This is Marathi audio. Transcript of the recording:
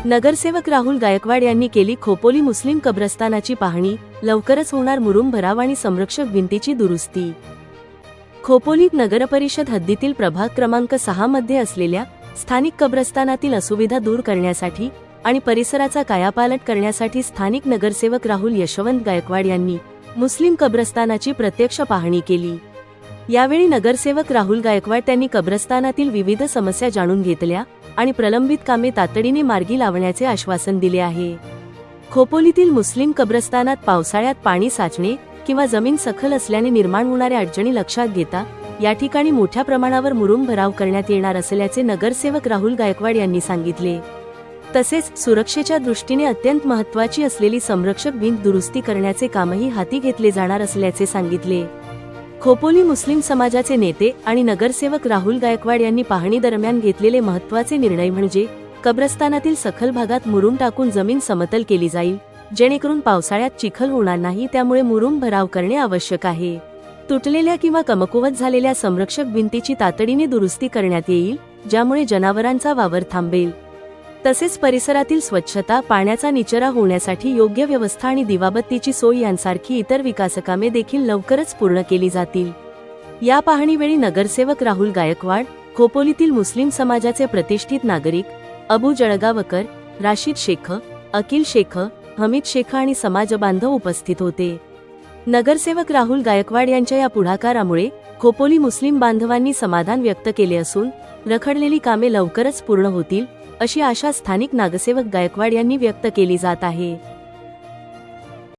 नगरसेवक राहुल गायकवाड यांनी केली खोपोली मुस्लिम कब्रस्तानाची पाहणी, लवकरच होणार मुरुम भराव आणि संरक्षक भिंतीची दुरुस्ती। खोपोलीत नगरपरिषद हद्दीतील प्रभाग क्रमांक 6 मध्ये असलेल्या स्थानिक कब्रस्तानातील असुविधा दूर करण्यासाठी आणि परिसराचा कायापालट करण्यासाठी स्थानिक नगरसेवक राहुल यशवंत गायकवाड यांनी मुस्लिम कब्रस्तानाची प्रत्यक्ष पाहणी केली। यावेळी नगरसेवक राहुल गायकवाड त्यांनी कब्रस्तानातील विविध समस्या जाणून घेतल्या आणि प्रलंबित कामे तातडीने मार्गी लावण्याचे आश्वासन दिले आहे। खोपोलीतील मुस्लिम कब्रस्तानात पावसाळ्यात पाणी साचणे किंवा जमीन सखल असल्याने निर्माण होणाऱ्या अडचणी लक्षात घेता या ठिकाणी मोठ्या प्रमाणावर मुरुम भराव करण्यात येणार असल्याचे नगरसेवक राहुल गायकवाड यांनी सांगितले। तसेच सुरक्षेच्या दृष्टीने अत्यंत महत्त्वाची असलेली संरक्षक भिंत दुरुस्ती करण्याचे कामही हाती घेतले जाणार असल्याचे सांगितले। खोपोली मुस्लिम समाजाचे नेते आणि नगरसेवक राहुल गायकवाड यांनी पाहणी दरम्यान घेतलेले महत्त्वाचे निर्णय म्हणजे कब्रस्तानातील सखल भागात मुरुम टाकून जमीन समतल केली जाईल, जेणेकरून पावसाळ्यात चिखल होणार नाही, त्यामुळे मुरुम भराव करणे आवश्यक आहे। तुटलेल्या किंवा कमकुवत झालेल्या संरक्षक भिंतीची तातडीने दुरुस्ती करण्यात येईल, ज्यामुळे जनावरांचा वावर थांबेल। तसेच परिसरातील स्वच्छता, पाण्याचा निचरा होण्यासाठी योग्य व्यवस्था आणि दिवाबत्तीची सोय यांसारखी इतर विकासकामे देखील लवकरच पूर्ण केली जातील। या पाहणीवेळी नगरसेवक राहुल गायकवाड, खोपोलीतील मुस्लिम समाजाचे प्रतिष्ठित नागरिक अबू जळगावकर, राशीद शेख, अकिल शेख, हमीद शेख आणि समाजबांधव उपस्थित होते। नगरसेवक राहुल गायकवाड यांच्या या पुढाकारामुळे खोपोली मुस्लिम बांधवांनी समाधान व्यक्त केले असून रखडलेली कामे लवकरच पूर्ण होतील अशी आशा स्थानिक नगरसेवक गायकवाड यांनी व्यक्त केली जात आहे।